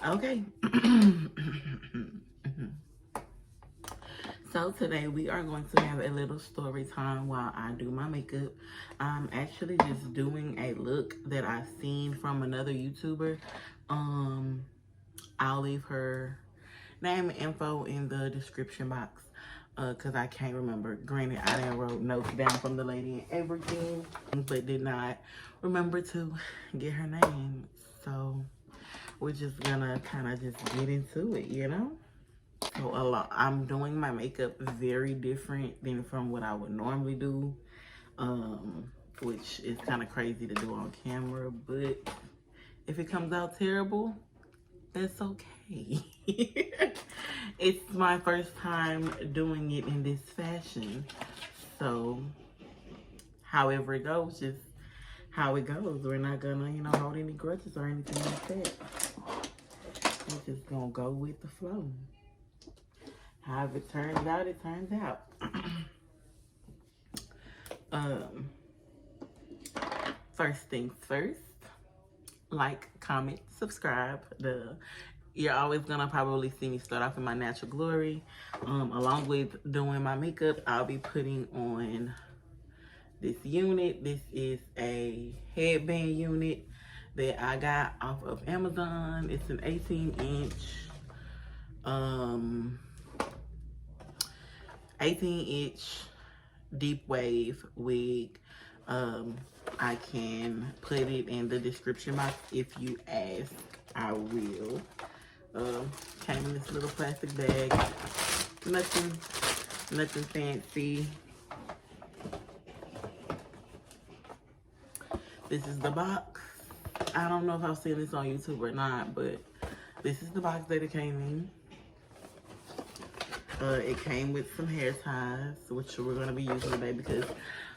Okay. So today we are going to have a little story time while I do my makeup. I'm actually just doing a look that I've seen from another YouTuber. I'll leave her name and info in the description box because I can't remember. Granted, I didn't wrote notes down from the lady and everything, but did not remember to get her name. So we're just gonna kind of just get into it, you know? So I'm doing my makeup very different than from what I would normally do, which is kind of crazy to do on camera, but if it comes out terrible, that's okay. It's my first time doing it in this fashion. So however it goes, just how it goes. We're not gonna, hold any grudges or anything like that. We're just gonna go with the flow. However it turns out, it turns out. um, First things first, like, comment, subscribe. You're always gonna probably see me start off in my natural glory. Along with doing my makeup, I'll be putting on this unit. This is a headband unit that I got off of Amazon. It's an 18-inch 18-inch deep wave wig. I can put it in the description box if you ask. I will. Came in this little plastic bag. Nothing fancy. This is the box. I don't know if I've seen this on YouTube or not, but this is the box that it came in. It came with some hair ties, which we're going to be using today because,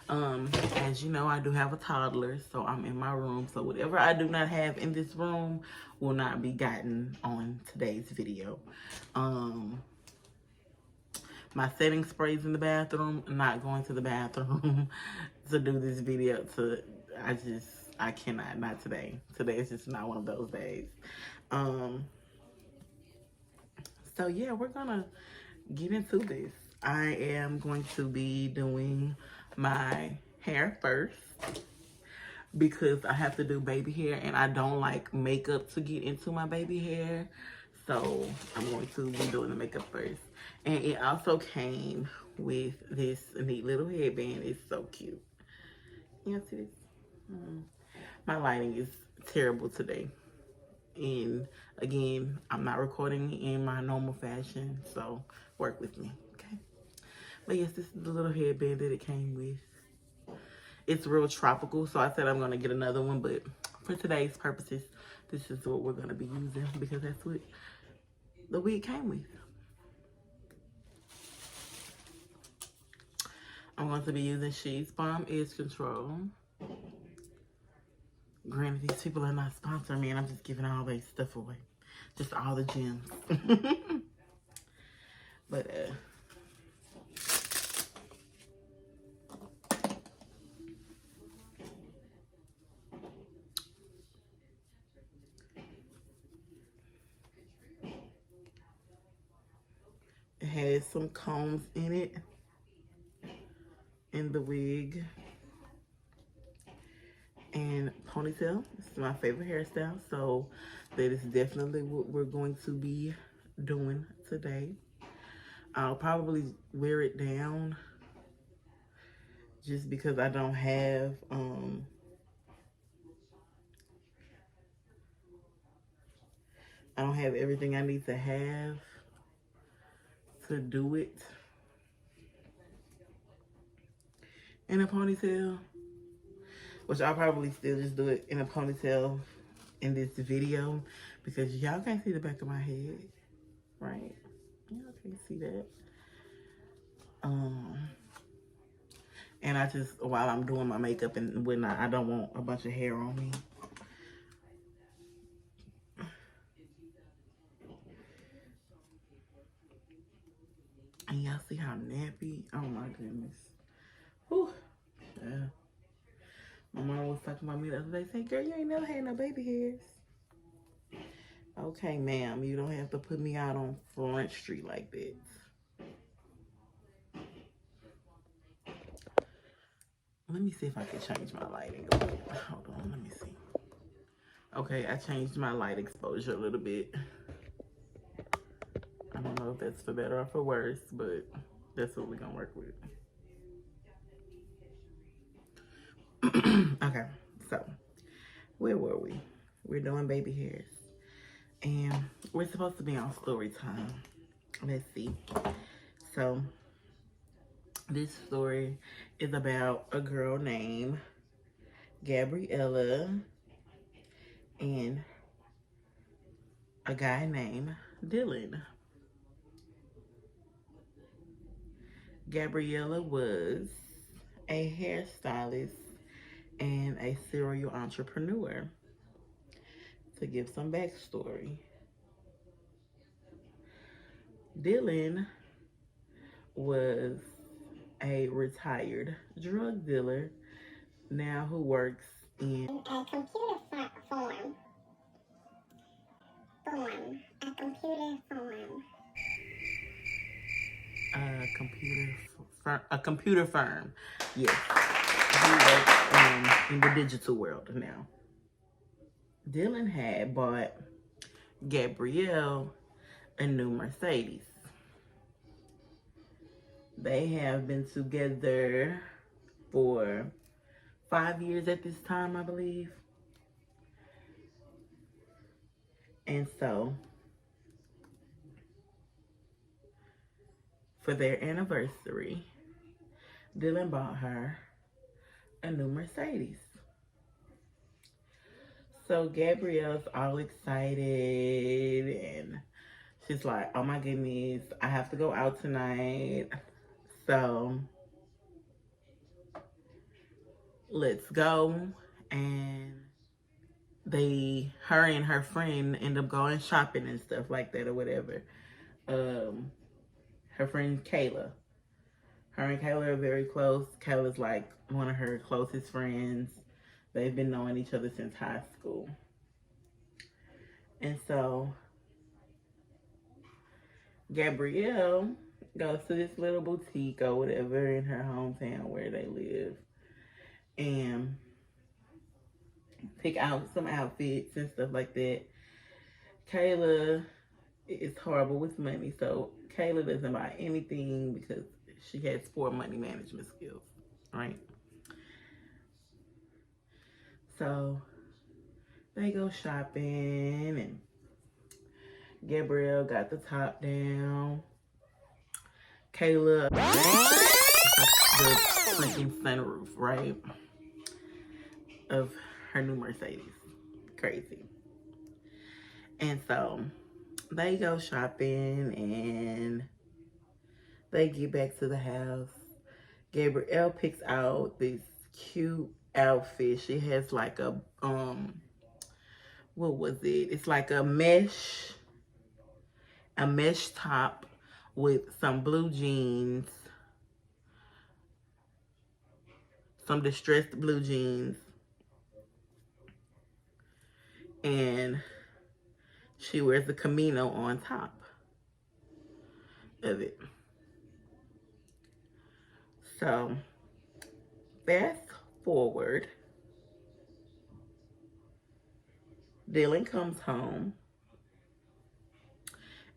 as you know, I do have a toddler, so I'm in my room. So whatever I do not have in this room will not be gotten on today's video. My setting spray's in the bathroom. I'm not going to the bathroom to do this video. I cannot, not today. Today is just not one of those days. So yeah, we're gonna get into this. I am going to be doing my hair first because I have to do baby hair and I don't like makeup to get into my baby hair. So I'm going to be doing the makeup first. And it also came with this neat little headband. It's so cute. You see this? My lighting is terrible today. And again, I'm not recording in my normal fashion, so work with me, okay? But yes, this is the little headband that it came with. It's real tropical, so I said I'm gonna get another one, but for today's purposes, this is what we're gonna be using because that's what the wig came with. I'm going to be using She's Balm Edge Control. Granted, these people are not sponsoring me, and I'm just giving all their stuff away. Just all the gems. But, it has some combs in it, in the wig. And ponytail. This is my favorite hairstyle, so that is definitely what we're going to be doing today. I'll probably wear it down just because I don't have everything I need to have to do it in a ponytail, which I'll probably still just do it in a ponytail in this video because y'all can't see the back of my head, right? Y'all can't see that. And I just, while I'm doing my makeup and whatnot, I don't want a bunch of hair on me. And y'all see how nappy? Oh my goodness. Whew. Yeah. My mom was talking about me the other day, saying, girl, you ain't never had no baby hairs. Okay, ma'am, you don't have to put me out on Front Street like that. Let me see if I can change my lighting a bit. Hold on, let me see. Okay, I changed my light exposure a little bit. I don't know if that's for better or for worse, but that's what we're gonna work with. Okay, so where were we? We're doing baby hairs. And we're supposed to be on story time. Let's see. So this story is about a girl named Gabriella and a guy named Dylan. Gabriella was a hairstylist and a serial entrepreneur. To give some backstory, Dylan was a retired drug dealer now who works in a computer form. A computer form. A computer firm. Yes, he works in the digital world now. Dylan had bought Gabrielle a new Mercedes. They have been together for 5 years at this time, I believe. And so, for their anniversary, Dylan bought her a new Mercedes. So Gabrielle's all excited and she's like, oh my goodness, I have to go out tonight. So let's go. And her and her friend end up going shopping and stuff like that or whatever. Her friend Kayla. Her and Kayla are very close. Kayla's like one of her closest friends. They've been knowing each other since high school. And so Gabrielle goes to this little boutique or whatever in her hometown where they live and pick out some outfits and stuff like that. Kayla is horrible with money, so Kayla doesn't buy anything because she has poor money management skills, right? So they go shopping and Gabrielle got the top down. Kayla, the freaking sunroof, right? Of her new Mercedes. Crazy. And so they go shopping and they get back to the house. Gabrielle picks out this cute outfit. She has like a, what was it? It's like a mesh top with some blue jeans, some distressed blue jeans, and she wears the Camino on top of it. So, fast forward, Dylan comes home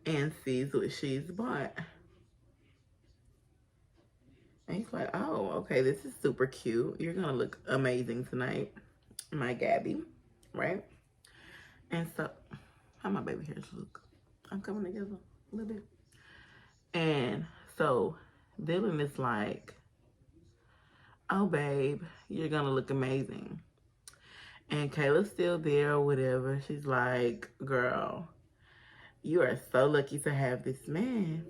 and sees what she's bought. And he's like, oh, okay, this is super cute. You're gonna look amazing tonight, my Gabby, right? And so, how my baby hairs look? I'm coming together a little bit. And so, Dylan is like, oh, babe, you're gonna look amazing. And Kayla's still there or whatever. She's like, girl, you are so lucky to have this man.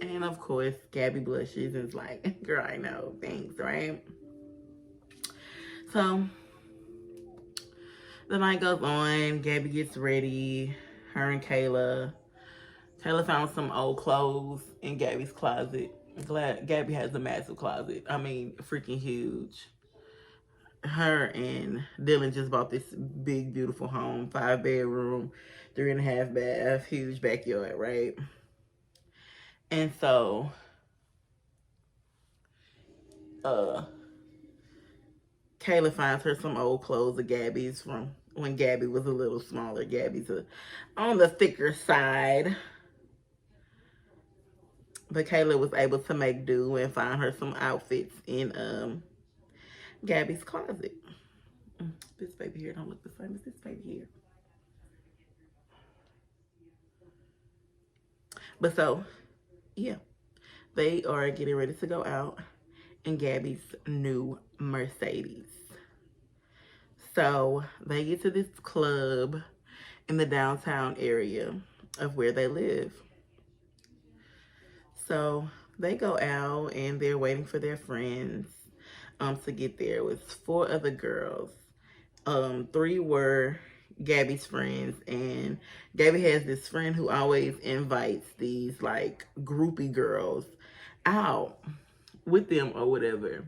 And of course, Gabby blushes and is like, girl, I know, thanks, right? So, the night goes on, Gabby gets ready, her and Kayla. Kayla found some old clothes in Gabby's closet. Gabby has a massive closet. I mean, freaking huge. her and Dylan just bought this big, beautiful home, 5-bedroom, 3.5 bath, huge backyard, right? And so, Kayla finds her some old clothes of Gabby's from when Gabby was a little smaller. Gabby's on the thicker side. But Kayla was able to make do and find her some outfits in Gabby's closet. This baby here don't look the same as this baby here. But so, yeah, they are getting ready to go out in Gabby's new Mercedes. So they get to this club in the downtown area of where they live. So they go out and they're waiting for their friends to get there. It was 4 other girls. 3 were Gabby's friends, and Gabby has this friend who always invites these like groupie girls out with them or whatever.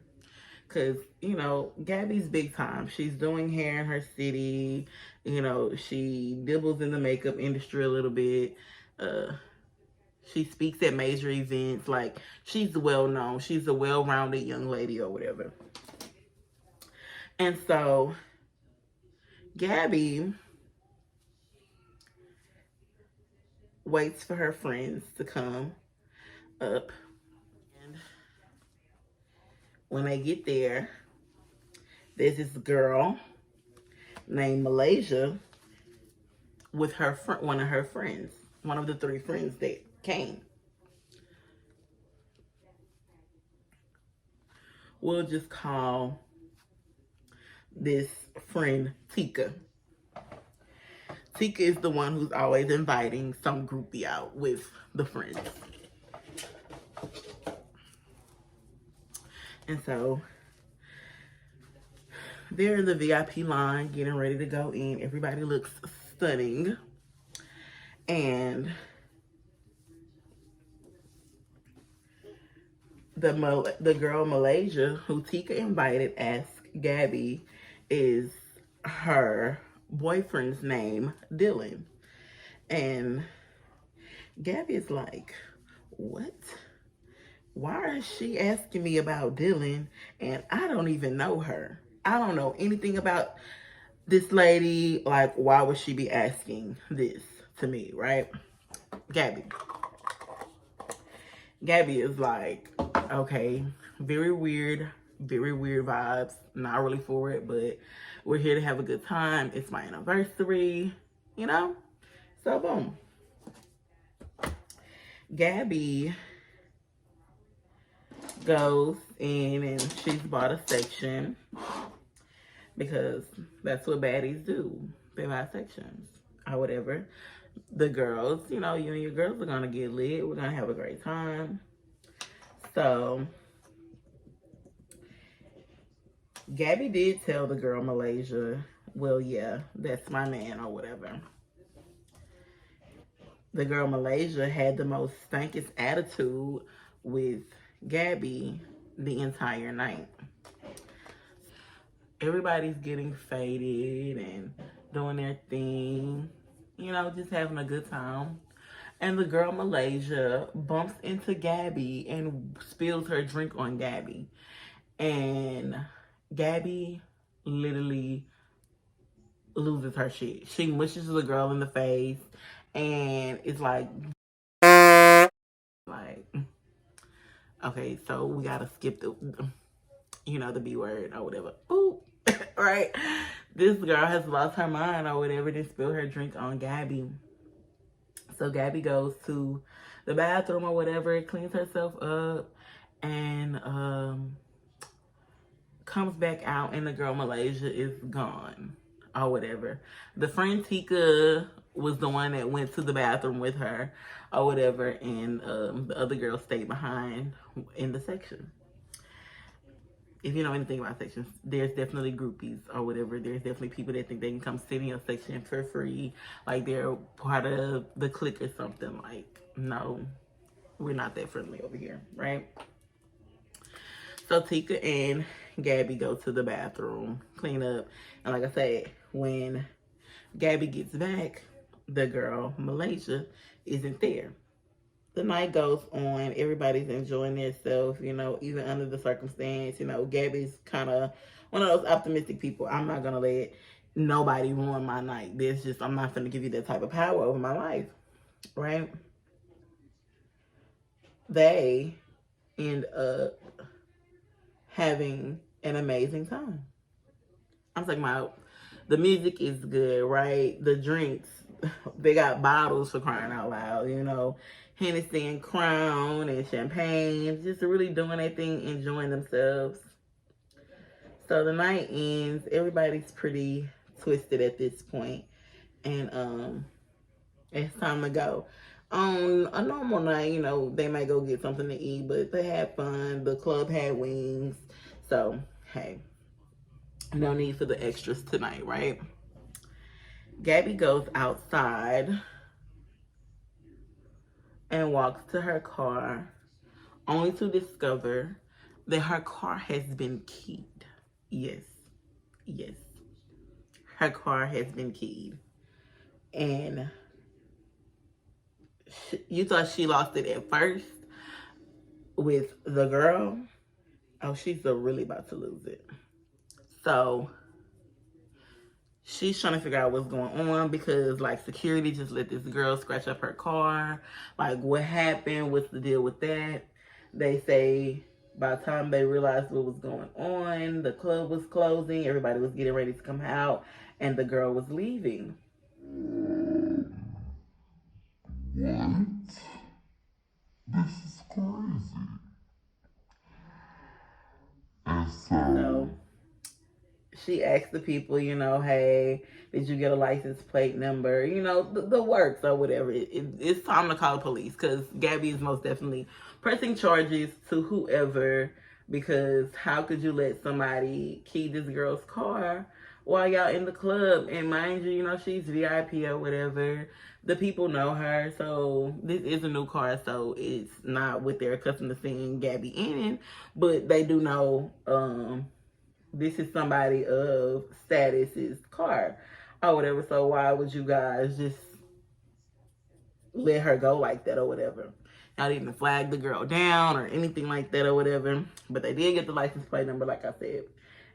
Cause, you know, Gabby's big time. She's doing hair in her city. You know, she dibbles in the makeup industry a little bit. She speaks at major events. Like, she's well known. She's a well-rounded young lady or whatever. And so, Gabby waits for her friends to come up. And when they get there, there's this girl named Malaysia with her one of her friends, one of the 3 friends that came. We'll just call this friend Tika. Tika is the one who's always inviting some groupie out with the friends. And so they're in the VIP line getting ready to go in. Everybody looks stunning. And the girl Malaysia, who Tika invited, asked Gabby, is her boyfriend's name Dylan. And Gabby is like, what? Why is she asking me about Dylan? And I don't even know her. I don't know anything about this lady. Like, why would she be asking this to me, right? Gabby is like, okay, very weird vibes. Not really for it, but we're here to have a good time. It's my anniversary, you know? So, boom. Gabby goes in and she's bought a section because that's what baddies do. They buy sections or whatever. The girls, you know, you and your girls are gonna get lit. We're gonna have a great time. So Gabby did tell the girl Malaysia, well, yeah, that's my man or whatever. The girl Malaysia had the most stankiest attitude with Gabby the entire night. Everybody's getting faded and doing their thing, you know, just having a good time. And the girl Malaysia bumps into Gabby and spills her drink on Gabby. And Gabby literally loses her shit. She mushes the girl in the face and it's like, okay, so we gotta skip the, you know, the B word or whatever. Ooh, right? This girl has lost her mind or whatever, just spilled her drink on Gabby. So Gabby goes to the bathroom or whatever, cleans herself up, and comes back out, and the girl Malaysia is gone or whatever. The friend Tika was the one that went to the bathroom with her or whatever, and the other girl stayed behind in the section. If you know anything about sections, there's definitely groupies or whatever. There's definitely people that think they can come sit in your section for free. Like they're part of the clique or something. Like, no, we're not that friendly over here, right? So Tika and Gabby go to the bathroom, clean up. And like I said, when Gabby gets back, the girl, Malaysia, isn't there. The night goes on. Everybody's enjoying themselves, you know, even under the circumstance. You know, Gabby's kind of one of those optimistic people. I'm not going to let nobody ruin my night. I'm not going to give you that type of power over my life, right? They end up having an amazing time. I'm talking about the music is good, right? The drinks, they got bottles for crying out loud, you know, Hennessy and Crown and champagne, just really doing their thing, enjoying themselves. So the night ends, everybody's pretty twisted at this point, and it's time to go. On a normal night, you know, they might go get something to eat, but they had fun. The club had wings. So, hey, no need for the extras tonight, right? Gabby goes outside and walks to her car, only to discover that her car has been keyed. Yes, yes. Her car has been keyed. And you thought she lost it at first with the girl. Oh, she's really about to lose it. So she's trying to figure out what's going on because, like, security just let this girl scratch up her car. Like, what happened? What's the deal with that? They say by the time they realized what was going on, the club was closing, everybody was getting ready to come out, and the girl was leaving. What? This is crazy. And So she asked the people, you know, hey, did you get a license plate number? You know, the works or whatever. It's time to call the police because Gabby is most definitely pressing charges to whoever, because how could you let somebody key this girl's car while y'all in the club? And mind you, you know, she's VIP or whatever. The people know her, so this is a new car, so it's not what they're accustomed to seeing Gabby in, but they do know this is somebody of status's car or whatever. So why would you guys just let her go like that or whatever? Not even flag the girl down or anything like that or whatever. But they did get the license plate number, like I said.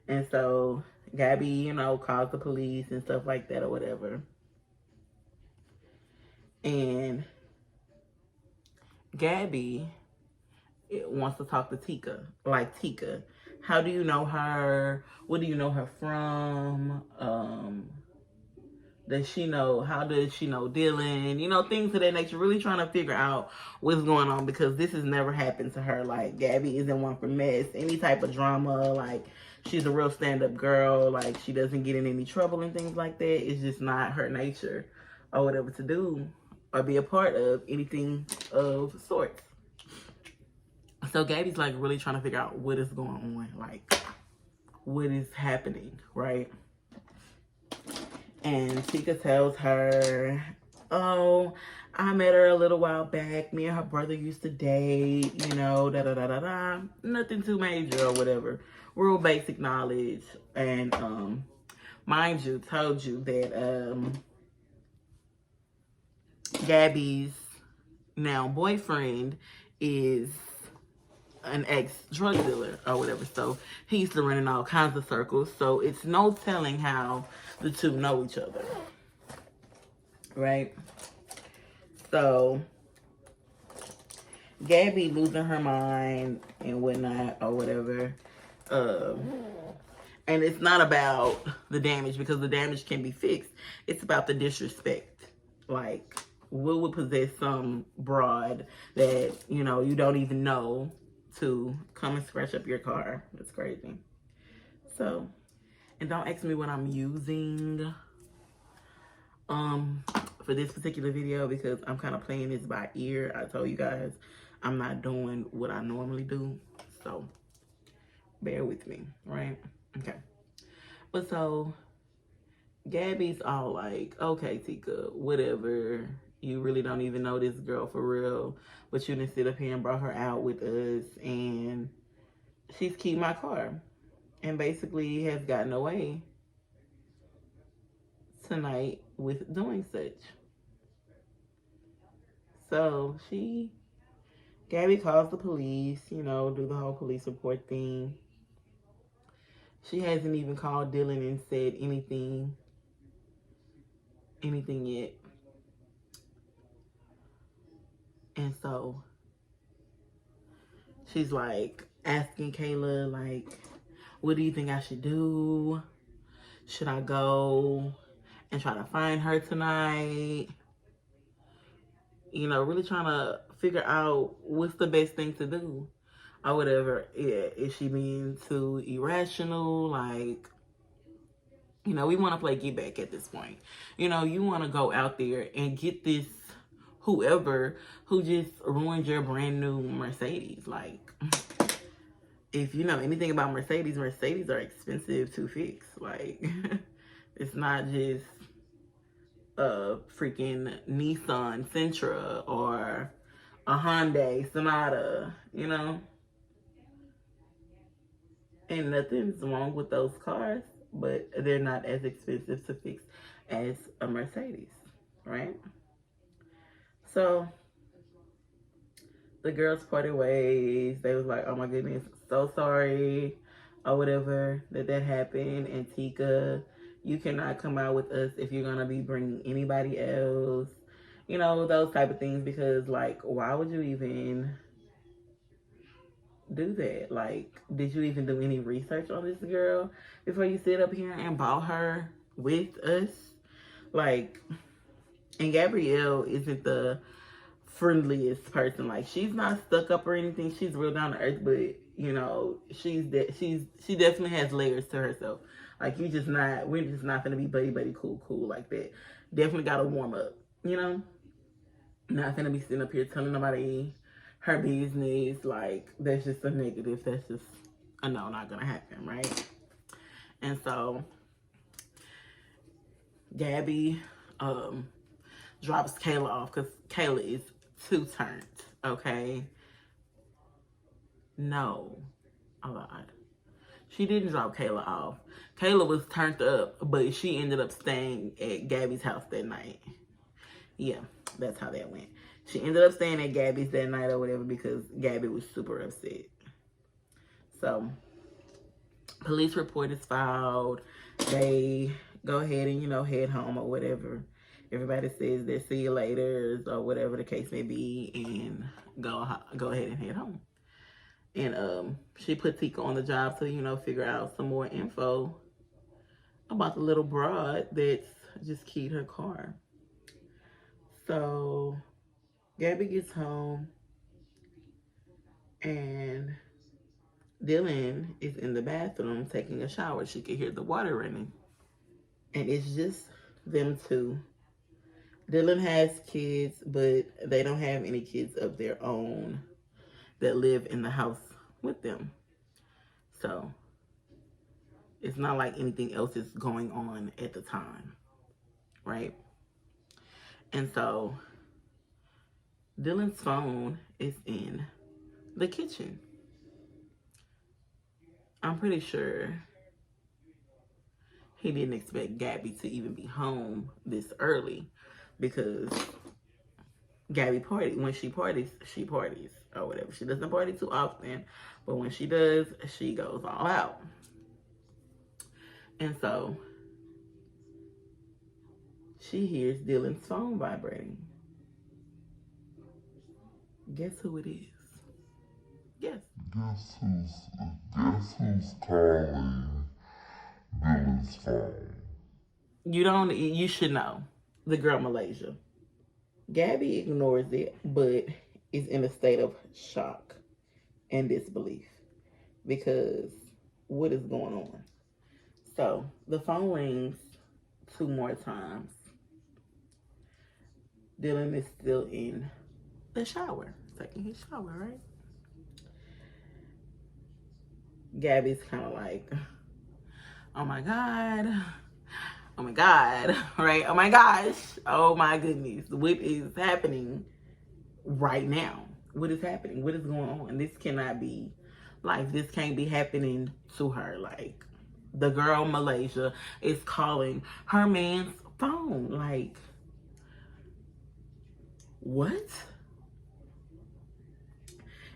And so Gabby, you know, called the police and stuff like that or whatever. And Gabby wants to talk to Tika. Like, Tika, how do you know her? What do you know her from? Does she know? How does she know Dylan? You know, things of that nature. Really trying to figure out what's going on because this has never happened to her. Like, Gabby isn't one for mess, any type of drama. Like, she's a real stand-up girl. Like, she doesn't get in any trouble and things like that. It's just not her nature or whatever to do or be a part of anything of sorts. So Gabby's like really trying to figure out what is going on, like what is happening, right? And Tika tells her, oh, I met her a little while back. Me and her brother used to date, you know, da-da-da-da-da. Nothing too major or whatever. Real basic knowledge. And mind you, told you that Gabby's now boyfriend is an ex-drug dealer or whatever. So he used to run in all kinds of circles. So it's no telling how the two know each other. Right? So Gabby losing her mind and whatnot or whatever. And it's not about the damage because the damage can be fixed. It's about the disrespect. Like, what would possess some broad that, you know, you don't even know to come and scratch up your car? That's crazy. So, and don't ask me what I'm using for this particular video because I'm kind of playing this by ear. I told you guys I'm not doing what I normally do, so bear with me, right? Okay. But so Gabby's all like, okay, Tika, whatever. You really don't even know this girl for real, but you didn't sit up here and brought her out with us, and she's keyed my car. and basically has gotten away tonight with doing such. So Gabby calls the police, do the whole police report thing. She hasn't even called Dylan and said anything yet. And so she's like asking Kayla, like, what do you think I should do? Should I go and try to find her tonight? Really trying to figure out what's the best thing to do or whatever. Yeah, is she being too irrational? Like, we want to play get back at this point. You want to go out there and get this whoever who just ruined your brand new Mercedes. Like, if you know anything about Mercedes are expensive to fix. Like, it's not just a freaking Nissan Sentra or a Hyundai Sonata, And nothing's wrong with those cars, but they're not as expensive to fix as a Mercedes, right? So the girls parted ways. They was like, oh my goodness, so sorry or whatever that happened. And Tika, you cannot come out with us if you're going to be bringing anybody else. Those type of things, because like, why would you even do that? Like, did you even do any research on this girl before you sit up here and bought her with us? Like, and Gabrielle isn't the friendliest person. Like, she's not stuck up or anything. She's real down to earth, but she definitely has layers to herself. Like, we're just not gonna be buddy cool like that. Definitely gotta warm up, not gonna be sitting up here telling nobody her business. Like, that's just a negative. That's just a no, not gonna happen, right? And so Gabby drops Kayla off because Kayla is too turned, okay? No. Oh, God. She didn't drop Kayla off. Kayla was turned up, but she ended up staying at Gabby's house that night. Yeah, that's how that went. She ended up staying at Gabby's that night or whatever because Gabby was super upset. So, police report is filed. They go ahead and, head home or whatever. Everybody says their see you laters or whatever the case may be, and go ahead and head home. And she put Tika on the job to, figure out some more info about the little broad that's just keyed her car. So Gabby gets home and Dylan is in the bathroom taking a shower. She could hear the water running. And it's just them two. Dylan has kids, but they don't have any kids of their own that live in the house with them. So it's not like anything else is going on at the time, right? And so Dylan's phone is in the kitchen. I'm pretty sure he didn't expect Gabby to even be home this early, because Gabby party. When she parties or whatever. She doesn't party too often, but when she does, she goes all out. And so she hears Dylan's phone vibrating. Guess who it is? Guess. Guess who's calling Dylan's phone? You should know. The girl Malaysia. Gabby ignores it, but is in a state of shock and disbelief because what is going on? So the phone rings 2 more times. Dylan is still in the shower, taking his shower, right? Gabby's kind of like, oh my God, right? Oh my gosh, oh my goodness, what is happening right now? What is happening? What is going on? This cannot be Like, this can't be happening to her. Like, the girl Malaysia is calling her man's phone. Like, what?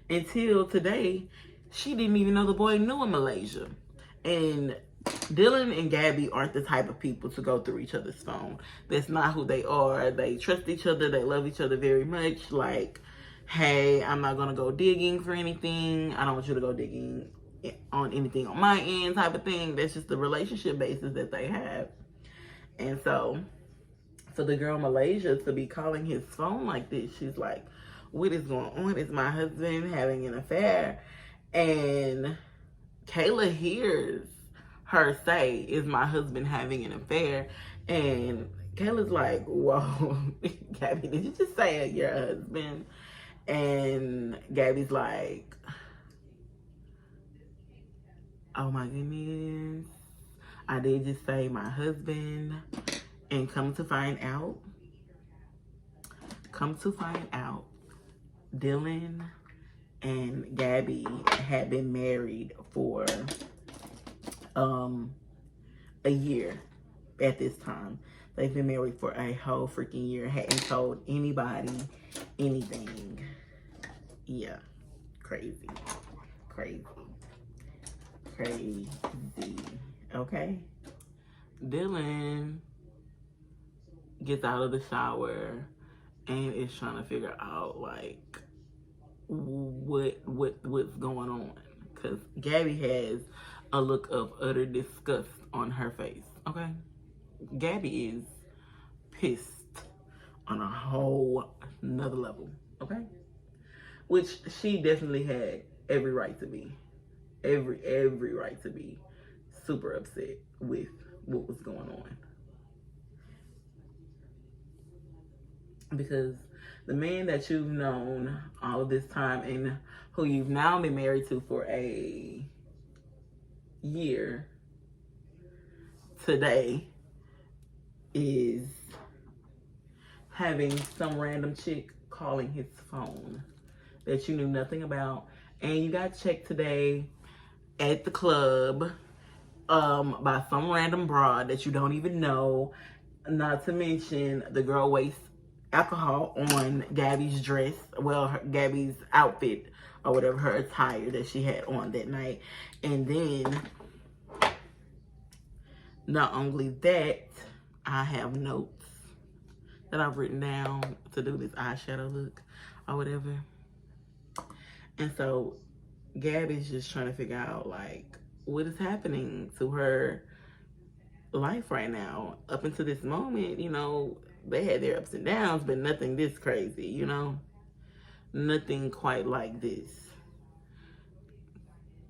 Until today, she didn't even know the boy knew in Malaysia. And Dylan and Gabby aren't the type of people to go through each other's phone. That's not who they are. They trust each other. They love each other very much. Like, hey, I'm not going to go digging for anything. I don't want you to go digging on anything on my end type of thing. That's just the relationship basis that they have. And so, for the girl Malaysia to be calling his phone like this, she's like, what is going on? Is my husband having an affair? And Kayla hears her say, is my husband having an affair? And Kayla's like, whoa, Gabby, did you just say your husband? And Gabby's like, oh my goodness, I did just say my husband. And come to find out, Dylan and Gabby had been married for a year at this time. They've been married for a whole freaking year. Hadn't told anybody anything. Yeah. Crazy. Okay? Dylan gets out of the shower and is trying to figure out, like, what's going on, because Gabby has a look of utter disgust on her face. Okay, Gabby is pissed on a whole nother level. Okay, which she definitely had every right to be, every right to be super upset with what was going on, because the man that you've known all of this time and who you've now been married to for a year today is having some random chick calling his phone that you knew nothing about, and you got checked today at the club by some random broad that you don't even know. Not to mention, the girl wastes alcohol on Gabby's dress, well, Gabby's outfit or whatever, her attire that she had on that night. And then, not only that, I have notes that I've written down to do this eyeshadow look or whatever. And so Gabby's just trying to figure out, like, what is happening to her life right now. Up until this moment, you know, they had their ups and downs, but nothing this crazy, you know? Nothing quite like this.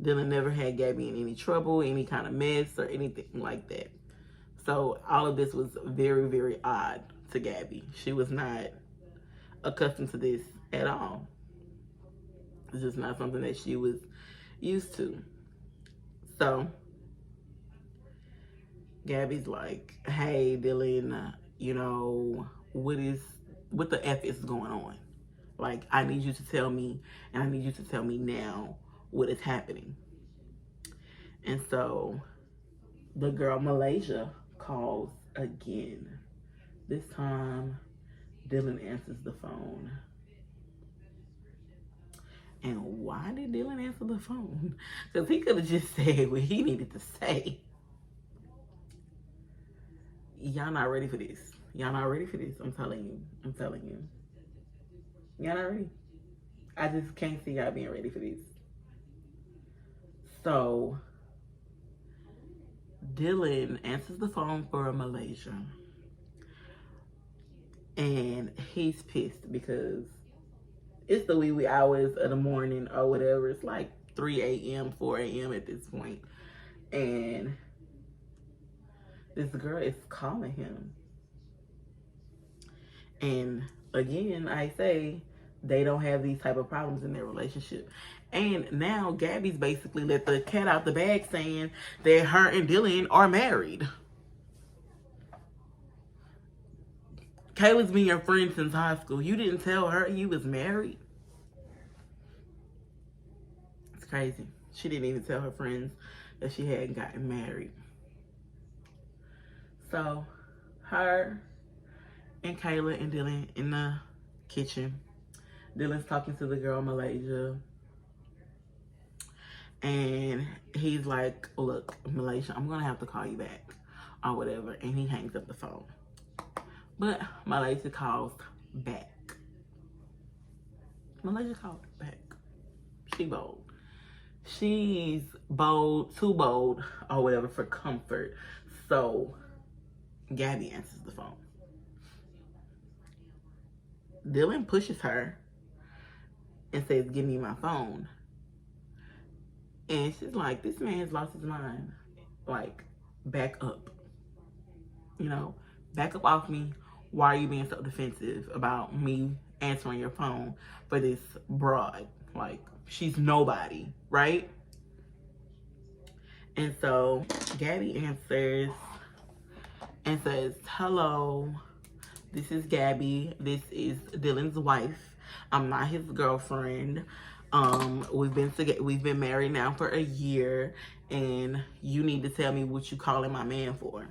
Dylan never had Gabby in any trouble, any kind of mess, or anything like that. So all of this was very, very odd to Gabby. She was not accustomed to this at all. It's just not something that she was used to. So Gabby's like, hey, Dylan, you know, what the F is going on? Like, I need you to tell me, and I need you to tell me now what is happening. And so the girl Malaysia calls again. This time, Dylan answers the phone. And why did Dylan answer the phone? Because he could have just said what he needed to say. Y'all not ready for this. Y'all not ready for this. I'm telling you. Y'all not ready. I just can't see y'all being ready for this. So Dylan answers the phone for Malaysia. And he's pissed because it's the wee hours of the morning or whatever. It's like 3 a.m., 4 a.m. at this point. And this girl is calling him. And again, I say they don't have these type of problems in their relationship. And now Gabby's basically let the cat out the bag saying that her and Dylan are married. Kayla's been your friend since high school. You didn't tell her you was married? It's crazy. She didn't even tell her friends that she hadn't gotten married. So her and Kayla and Dylan in the kitchen. Dylan's talking to the girl Malaysia. And he's like, look, Malaysia, I'm going to have to call you back or whatever. And he hangs up the phone. But Malaysia calls back. Malaysia called back. She bold. She's bold, too bold or whatever for comfort. So Gabby answers the phone. Dylan pushes her and says, give me my phone. And she's like, this man has lost his mind. Like, back up. You know, back up off me. Why are you being so defensive about me answering your phone for this broad? Like, she's nobody, right? And so Gabby answers and says, hello, this is Gabby. This is Dylan's wife. I'm not his girlfriend. We've been married now for a year, and you need to tell me what you calling my man for.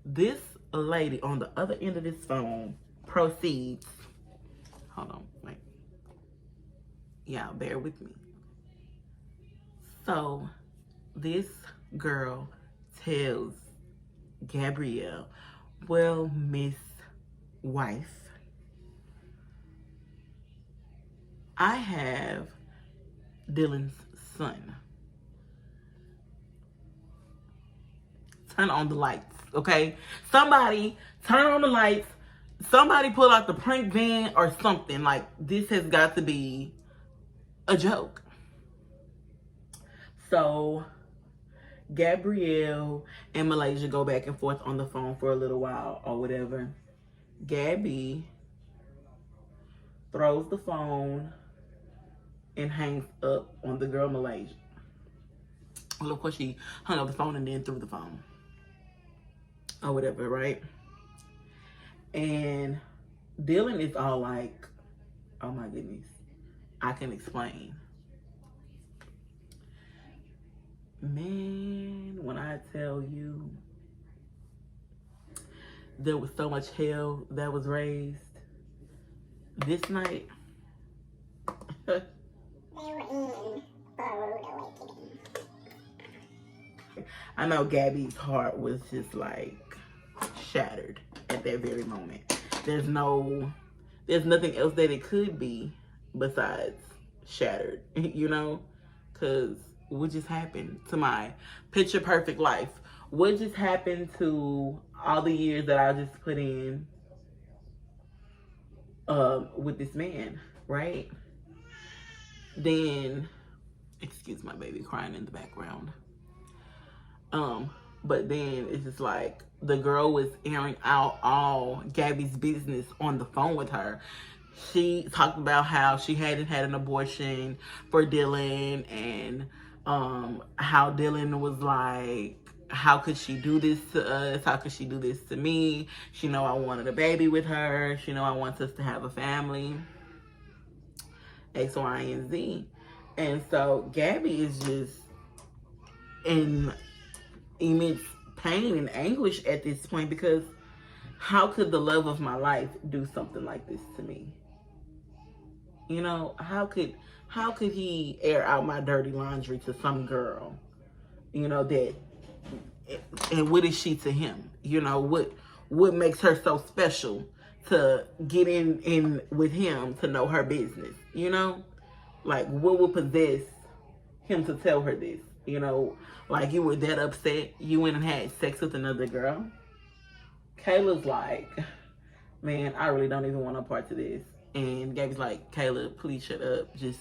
This lady on the other end of this phone proceeds. Hold on, wait. Yeah, bear with me. So this girl tells Gabrielle, well, Miss Wife, I have Dylan's son. Turn on the lights, okay? Somebody turn on the lights. Somebody pull out the prank van or something. Like, this has got to be a joke. So Gabrielle and Malaysia go back and forth on the phone for a little while or whatever. Gabby throws the phone and hangs up on the girl Malaysia. Well, of course, she hung up the phone and then threw the phone or whatever, right? And Dylan is all like, oh my goodness, I can explain. Man, when I tell you there was so much hell that was raised this night. They were in for a rude awakening. I know Gabby's heart was just like shattered at that very moment. There's nothing else that it could be besides shattered, you know? Because what just happened to my picture perfect life? What just happened to all the years that I just put in with this man, right? Then, excuse my baby crying in the background. But then it's just like the girl was airing out all Gabby's business on the phone with her. She talked about how she hadn't had an abortion for Dylan, and how Dylan was like, how could she do this to us? How could she do this to me? She know I wanted a baby with her. She know I want us to have a family. X, Y, and Z. And so Gabby is just in immense pain and anguish at this point, because how could the love of my life do something like this to me? You know, how could he air out my dirty laundry to some girl? You know, that, and what is she to him? You know, what makes her so special to get in with him to know her business? You know, like, what would possess him to tell her this? You know, like, you were that upset, you went and had sex with another girl. Kayla's like, man, I really don't even want no part to this. And Gabby's like, Kayla, please shut up. Just,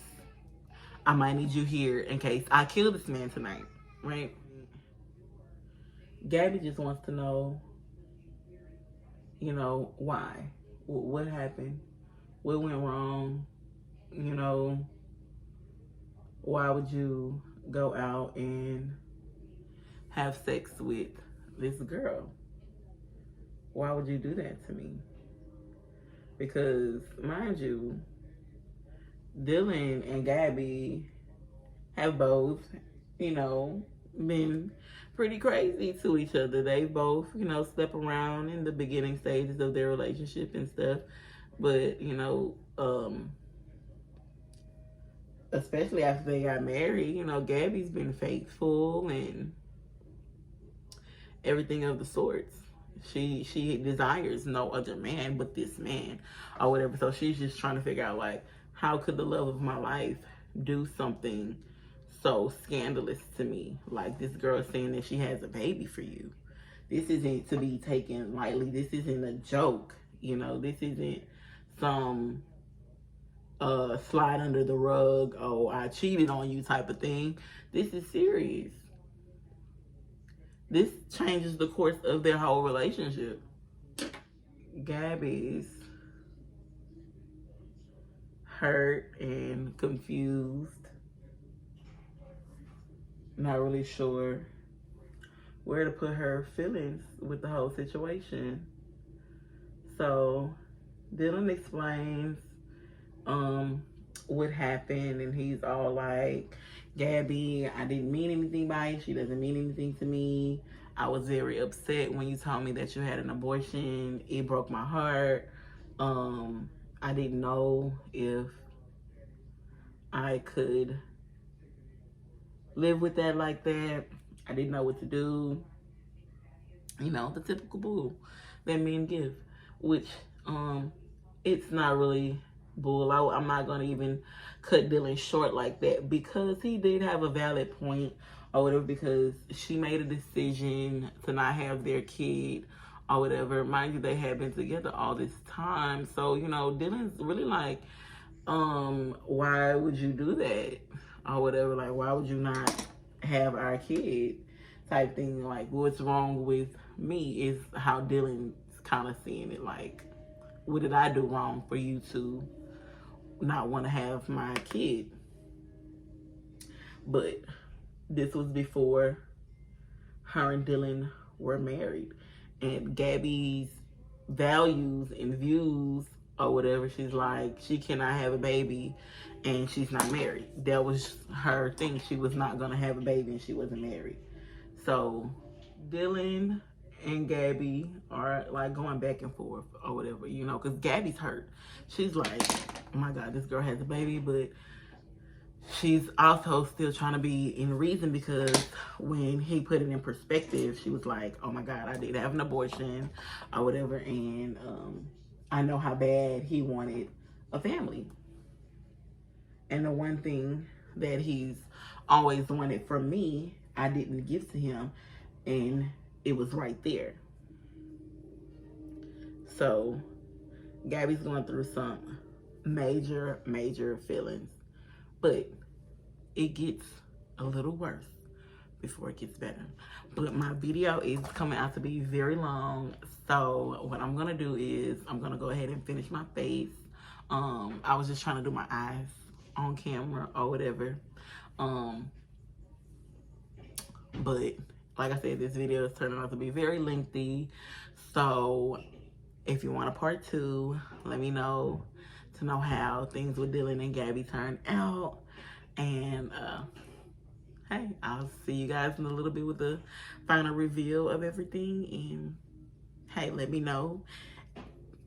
I might need you here in case I kill this man tonight, right? Gabby just wants to know, you know, why? What happened? What went wrong? You know, why would you go out and have sex with this girl? Why would you do that to me? Because, mind you, Dylan and Gabby have both, you know, been pretty crazy to each other. They both, you know, slept around in the beginning stages of their relationship and stuff. But, you know, especially after they got married, you know, Gabby's been faithful and everything of the sorts. She desires no other man but this man or whatever. So she's just trying to figure out like how could the love of my life do something so scandalous to me? Like this girl saying that she has a baby for you. This isn't to be taken lightly. This isn't a joke. You know, this isn't some slide under the rug, oh, I cheated on you type of thing. This is serious. This changes the course of their whole relationship. Gabby's hurt and confused, not really sure where to put her feelings with the whole situation. So Dylan explains what happened, and he's all like, Gabby, I didn't mean anything by it. She doesn't mean anything to me. I was very upset when you told me that you had an abortion. It broke my heart. I didn't know if I could live with that like that. I didn't know what to do. You know, the typical bull that men give, which it's not really bull. I'm not gonna even cut Dylan short like that because he did have a valid point or whatever, because she made a decision to not have their kid or whatever. Mind you, they had been together all this time. So, you know, Dylan's really like, why would you do that or whatever? Like, why would you not have our kid type thing? Like, what's wrong with me is how Dylan's kind of seeing it. Like, what did I do wrong for you to not want to have my kid? But this was before her and Dylan were married, and Gabby's values and views or whatever, she's like, she cannot have a baby and she's not married. That was her thing. She was not gonna have a baby and she wasn't married. So Dylan and Gabby are like going back and forth or whatever, you know, because Gabby's hurt. She's like, oh my God, this girl has a baby, but she's also still trying to be in reason, because when he put it in perspective, she was like, oh my God, I did have an abortion or whatever, and I know how bad he wanted a family. And the one thing that he's always wanted from me, I didn't give to him, and it was right there. So Gabby's going through some major feelings, but it gets a little worse before it gets better. But my video is coming out to be very long, so what I'm gonna do is I'm gonna go ahead and finish my face. I was just trying to do my eyes on camera or whatever, but like I said, this video is turning out to be very lengthy, so if you want a part 2, let me know to know how things with Dylan and Gabby turned out. And hey, I'll see you guys in a little bit with the final reveal of everything. And hey, let me know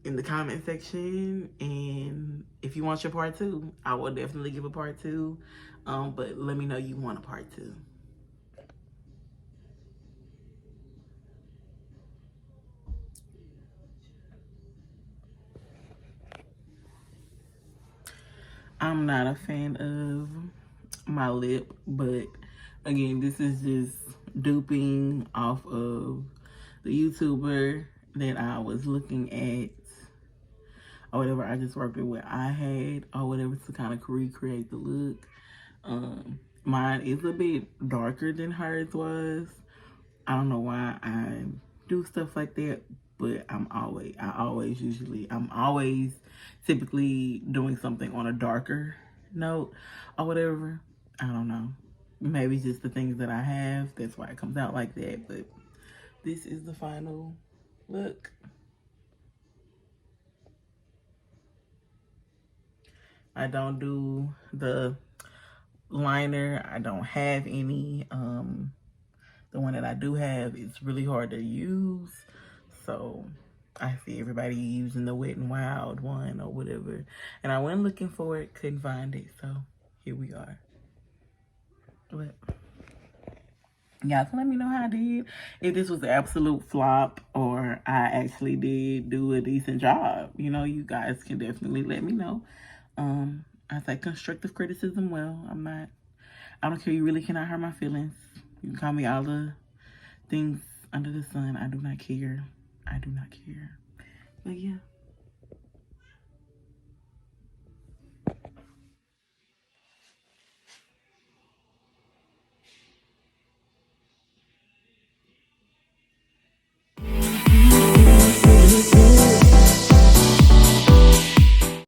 in the comment section. And if you want your part 2, I will definitely give a part 2. But let me know you want a part 2. I'm not a fan of my lip, but again, this is just duping off of the YouTuber that I was looking at or whatever. I just worked with what I had or whatever to kind of recreate the look. Mine is a bit darker than hers was. I don't know why I do stuff like that, but I'm always typically doing something on a darker note or whatever. I don't know. Maybe just the things that I have. That's why it comes out like that. But this is the final look. I don't do the liner. I don't have any. The one that I do have is really hard to use. So I see everybody using the Wet n Wild one or whatever. And I went looking for it, couldn't find it. So here we are. But y'all can let me know how I did. If this was an absolute flop or I actually did do a decent job. You know, you guys can definitely let me know. I take constructive criticism well. I don't care. You really cannot hurt my feelings. You can call me all the things under the sun. I do not care. I do not care. But yeah.